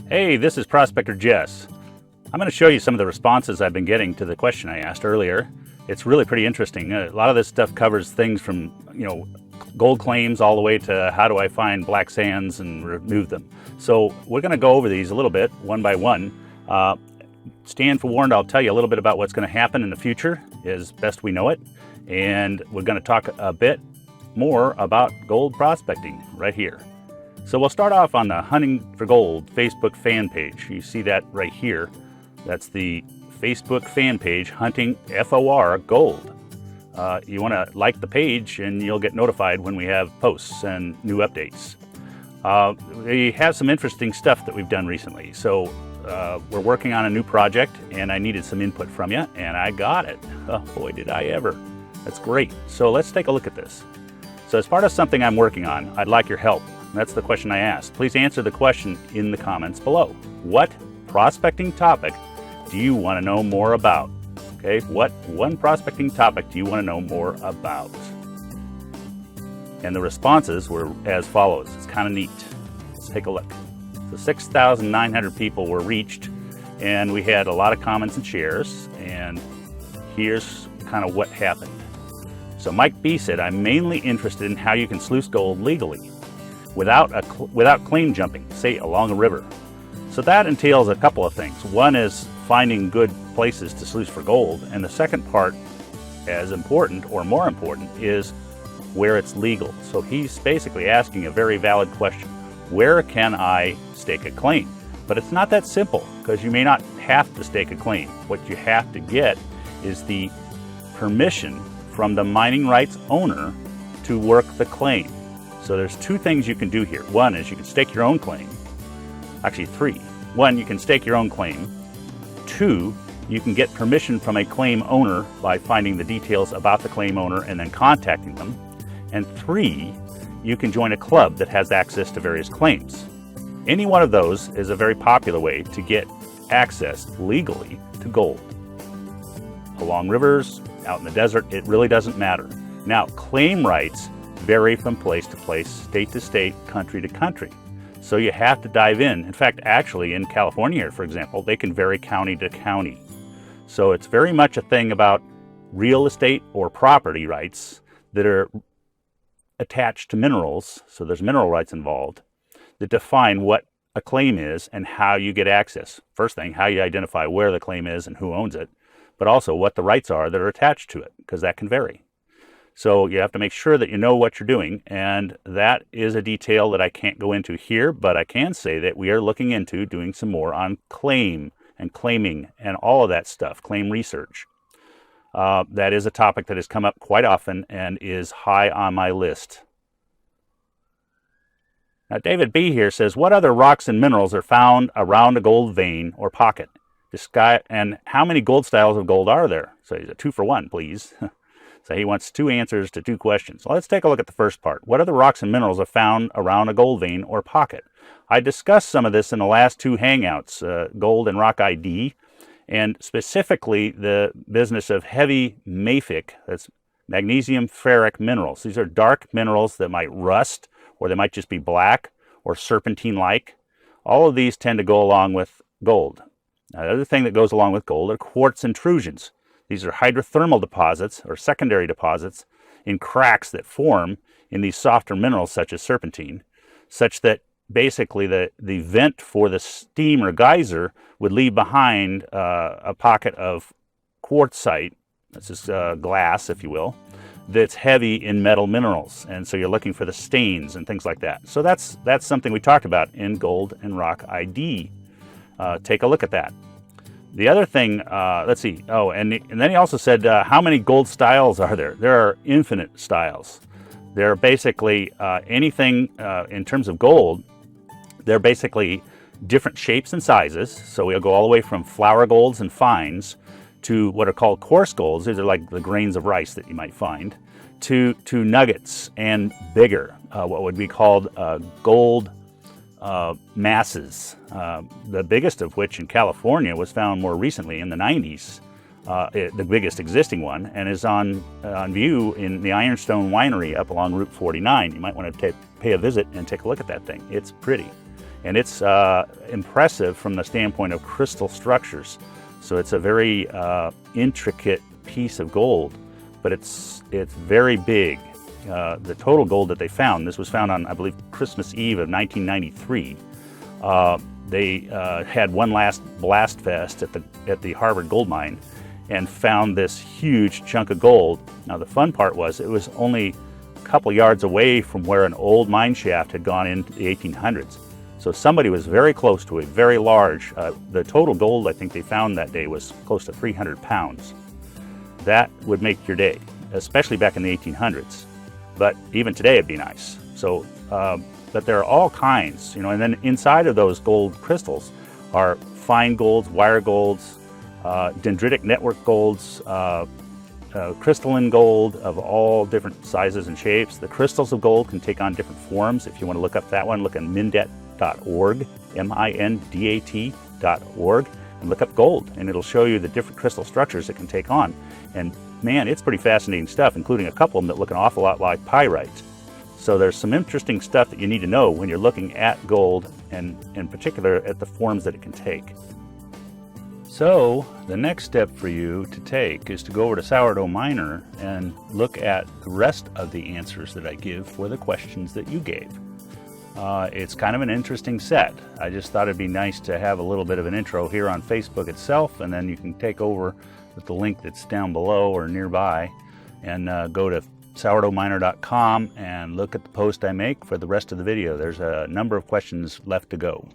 Hey, this is Prospector Jess. I'm going to show you some of the responses I've been getting to the question I asked earlier. It's really pretty interesting. A lot of this stuff covers things from, gold claims all the way to how do I find black sands and remove them. So we're going to go over these a little bit, one by one. Stand forewarned, I'll tell you a little bit about what's going to happen in the future as best we know it. And we're going to talk a bit more about gold prospecting right here. So we'll start off on the Hunting for Gold Facebook fan page. You see that right here. That's the Facebook fan page, Hunting FOR Gold. You want to like the page and you'll get notified when we have posts and new updates. We have some interesting stuff that we've done recently. So we're working on a new project and I needed some input from you and I got it. Oh boy, did I ever. That's great. So let's take a look at this. So as part of something I'm working on, I'd like your help. That's the question I asked. Please answer the question in the comments below. What prospecting topic do you want to know more about? Okay, what one prospecting topic do you want to know more about? And the responses were as follows. It's kind of neat. Let's take a look. So 6,900 people were reached, and we had a lot of comments and shares, and here's kind of what happened. So Mike B said, I'm mainly interested in how you can sluice gold legally without claim jumping, say along a river. So that entails a couple of things. One is finding good places to sluice for gold, and the second part, as important or more important, is where it's legal. So he's basically asking a very valid question. Where can I stake a claim? But it's not that simple, because you may not have to stake a claim. What you have to get is the permission from the mining rights owner to work the claim. So there's two things you can do here. One is you can stake your own claim. Actually, three. One, you can stake your own claim. Two, you can get permission from a claim owner by finding the details about the claim owner and then contacting them. And three, you can join a club that has access to various claims. Any one of those is a very popular way to get access legally to gold. Along rivers, out in the desert, it really doesn't matter. Now, claim rights vary from place to place, state to state, country to country. So you have to dive in. In fact, actually in California, for example, they can vary county to county. So it's very much a thing about real estate or property rights that are attached to minerals. So there's mineral rights involved that define what a claim is and how you get access. First thing, how you identify where the claim is and who owns it, but also what the rights are that are attached to it, because that can vary. So you have to make sure that you know what you're doing, and that is a detail that I can't go into here, but I can say that we are looking into doing some more on claim and claiming and all of that stuff, claim research. That is a topic that has come up quite often and is high on my list. Now David B. here says, what other rocks and minerals are found around a gold vein or pocket? And how many gold styles of gold are there? So he's a 2 for 1, please. So he wants 2 answers to 2 questions. So let's take a look at the first part. What other rocks and minerals are found around a gold vein or pocket? I discussed some of this in the last 2 hangouts, Gold and Rock ID, and specifically the business of heavy mafic, that's magnesium ferric minerals. These are dark minerals that might rust, or they might just be black or serpentine-like. All of these tend to go along with gold. Now, the other thing that goes along with gold are quartz intrusions. These are hydrothermal deposits or secondary deposits in cracks that form in these softer minerals such as serpentine, such that basically the vent for the steam or geyser would leave behind a pocket of quartzite, this is glass if you will, that's heavy in metal minerals. And so you're looking for the stains and things like that. So that's something we talked about in Gold and Rock ID. Take a look at that. The other thing, let's see. Oh, and then he also said, how many gold styles are there? There are infinite styles. They're basically anything in terms of gold. They're basically different shapes and sizes. So we'll go all the way from flour golds and fines to what are called coarse golds. These are like the grains of rice that you might find, to nuggets and bigger, what would be called gold masses, the biggest of which in California was found more recently in the 90s, the biggest existing one, and is on view in the Ironstone Winery up along Route 49. You might want to pay a visit and take a look at that thing. It's pretty. and it's impressive from the standpoint of crystal structures. So it's a very intricate piece of gold, but it's very big. The total gold that they found, this was found on, I believe, Christmas Eve of 1993. They had one last blast fest at the Harvard gold mine and found this huge chunk of gold. Now the fun part was it was only a couple yards away from where an old mine shaft had gone into the 1800s. So somebody was very close to a very large, the total gold I think they found that day was close to 300 pounds. That would make your day, especially back in the 1800s. But even today it'd be nice. So, but there are all kinds, and then inside of those gold crystals are fine golds, wire golds, dendritic network golds, crystalline gold of all different sizes and shapes. The crystals of gold can take on different forms. If you want to look up that one, look at mindat.org, mindat.org, and look up gold, and it'll show you the different crystal structures it can take on. And man, it's pretty fascinating stuff, including a couple of them that look an awful lot like pyrite. So there's some interesting stuff that you need to know when you're looking at gold, and in particular at the forms that it can take. So the next step for you to take is to go over to Sourdough Miner and look at the rest of the answers that I give for the questions that you gave. It's kind of an interesting set. I just thought it'd be nice to have a little bit of an intro here on Facebook itself, and then you can take over with the link that's down below or nearby and go to sourdoughminer.com and look at the post I make for the rest of the video. There's a number of questions left to go.